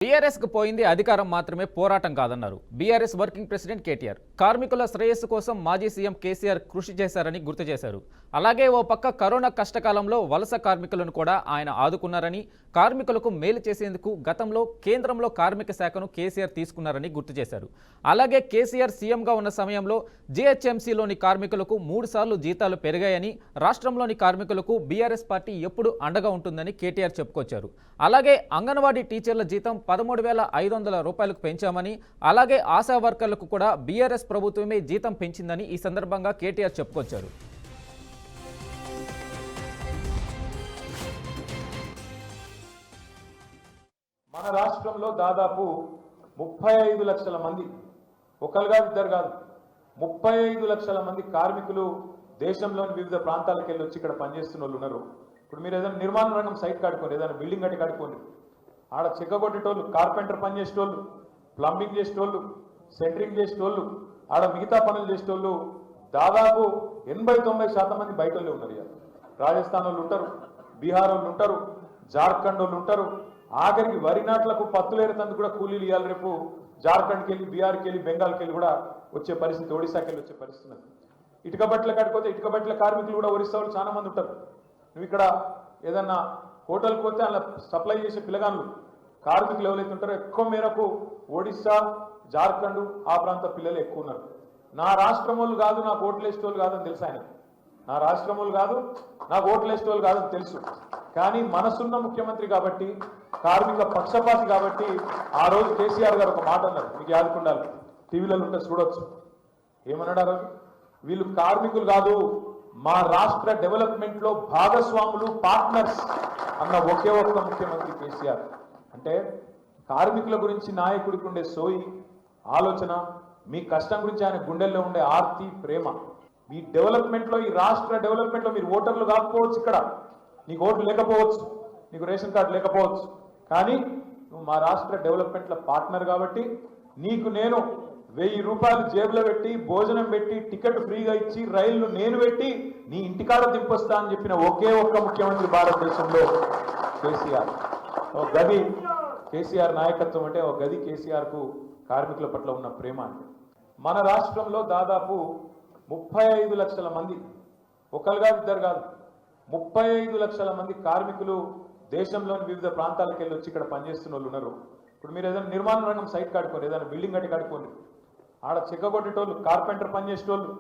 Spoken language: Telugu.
బీఆర్ఎస్ కు పోయింది అధికారం మాత్రమే పోరాటం కాదన్నారు బీఆర్ఎస్ వర్కింగ్ ప్రెసిడెంట్ కేటీఆర్. కార్మికుల శ్రేయస్సు కోసం మాజీ సీఎం కేసీఆర్ కృషి చేశారని గుర్తు చేశారు. అలాగే ఓ పక్క కరోనా కష్టకాలంలో వలస కార్మికులను కూడా ఆయన ఆదుకున్నారని, కార్మికులకు మేలు చేసేందుకు గతంలో కేంద్రంలో కార్మిక శాఖను కేసీఆర్ తీసుకున్నారని గుర్తు చేశారు. అలాగే కేసీఆర్ సీఎంగా ఉన్న సమయంలో జీహెచ్ఎంసీలోని కార్మికులకు 3 సార్లు జీతాలు పెరిగాయని, రాష్ట్రంలోని కార్మికులకు బీఆర్ఎస్ పార్టీ ఎప్పుడు అండగా ఉంటుందని కేటీఆర్ చెప్పుకొచ్చారు. అలాగే అంగన్వాడీ టీచర్ల జీతం 13,500 రూపాయలకు పెంచామని, అలాగే ఆశా వర్కర్లకు కూడా బీఆర్ఎస్ ప్రభుత్వమే జీతం పెంచిందని ఈ సందర్భంగా కేటీఆర్ చెప్పుకొచ్చారు. మన రాష్ట్రంలో దాదాపు 35 లక్షల మంది, ఒకరు కాదు ఇద్దరు కాదు, 35 లక్షల మంది కార్మికులు దేశంలోని వివిధ ప్రాంతాలకు వెళ్ళి వచ్చి ఇక్కడ పనిచేస్తున్న వాళ్ళు ఉన్నారు. ఇప్పుడు మీరు ఏదైనా నిర్మాణ రంగం సైట్ కట్టుకోండి, ఏదైనా బిల్డింగ్ కట్టి కట్టుకోండి, ఆడ చెక్కగొట్టేటోళ్ళు, కార్పెంటర్ పని చేసేటోళ్ళు, ప్లంబింగ్ చేసేటోళ్ళు, సెంటరింగ్ చేసేటోళ్ళు, ఆడ మిగతా పనులు చేసేటోళ్ళు దాదాపు 80-90% మంది బయట వాళ్ళే ఉన్నారు. రాజస్థాన్ వాళ్ళు ఉంటారు, బీహార్ వాళ్ళు ఉంటారు, జార్ఖండ్ వాళ్ళు ఉంటారు. ఆఖరికి వరి నాట్లకు పత్తులేరుతందుకు కూడా కూలీలు ఇవ్వాలి. రేపు జార్ఖండ్కి వెళ్ళి, బీహార్కి వెళ్ళి, బెంగాల్కి వెళ్ళి కూడా వచ్చే పరిస్థితి, ఒడిశాకి వెళ్ళి వచ్చే పరిస్థితి. ఇటుక బట్టల కాడిపోతే ఇటుక బట్టల కార్మికులు కూడా ఒరిస్సా వాళ్ళు చాలా మంది ఉంటారు. నువ్వు ఇక్కడ ఏదన్నా హోటల్కి పోతే అలా సప్లై చేసే పిల్లగాళ్ళు కార్మికులు ఎవరైతే ఉంటారో ఎక్కువ మేరకు ఒడిస్సా, జార్ఖండ్ ఆ ప్రాంత పిల్లలు ఎక్కువ ఉన్నారు. నా రాష్ట్రం వాళ్ళు కాదు, నాకు ఓట్లు వేసేటోళ్ళు కాదని తెలుసు ఆయన. నా రాష్ట్రం వాళ్ళు కాదు, నాకు ఓట్లు వేసేటోళ్ళు కాదని తెలుసు. కానీ మనసున్న ముఖ్యమంత్రి కాబట్టి, కార్మిక పక్షపాతి కాబట్టి ఆ రోజు కేసీఆర్ గారు ఒక మాట అన్నారు, మీకు యాదుకుండాలి, టీవీలలో ఉంటే చూడొచ్చు. ఏమన్నాడు ఆ రోజు? వీళ్ళు కార్మికులు కాదు, మా రాష్ట్ర డెవలప్మెంట్ లో భాగస్వాములు, పార్ట్నర్స్ అన్న ఒకే ఒక్క ముఖ్యమంత్రి కేసీఆర్. అంటే కార్మికుల గురించి నాయకుడికి ఉండే సోయి, ఆలోచన, మీ కష్టం గురించి ఆయన గుండెల్లో ఉండే ఆర్తి, ప్రేమ. మీ డెవలప్మెంట్ లో, ఈ రాష్ట్ర డెవలప్మెంట్ లో మీరు ఓటర్లు కాకపోవచ్చు, ఇక్కడ నీకు ఓట్లు లేకపోవచ్చు, నీకు రేషన్ కార్డు లేకపోవచ్చు, కానీ నువ్వు మా రాష్ట్ర డెవలప్మెంట్ లో పార్ట్నర్ కాబట్టి నీకు నేను 1000 రూపాయలు జేబులో పెట్టి, భోజనం పెట్టి, టికెట్ ఫ్రీగా ఇచ్చి, రైళ్లు నేను పెట్టి నీ ఇంటికాడ దింపొస్తా అని చెప్పిన ఒకే ఒక్క ముఖ్యమంత్రి భారతదేశంలో కేసీఆర్. ఒక గది కేసీఆర్ నాయకత్వం అంటే, ఒక గది కేసీఆర్కు కార్మికుల పట్ల ఉన్న ప్రేమ అంటే. మన రాష్ట్రంలో దాదాపు 35 లక్షల మంది, ఒకరు కాదు ఇద్దరు కాదు, 35 లక్షల మంది కార్మికులు దేశంలోని వివిధ ప్రాంతాలకు వెళ్ళి వచ్చి ఇక్కడ పనిచేస్తున్న వాళ్ళు ఉన్నారు. ఇప్పుడు మీరు ఏదైనా నిర్మాణ రంగం సైట్ కట్టుకోండి, ఏదైనా బిల్డింగ్ కట్టి కట్టుకోండి, ఆడ చెక్కగొట్టేటోళ్ళు, కార్పెంటర్ పని చేసేటోళ్ళు,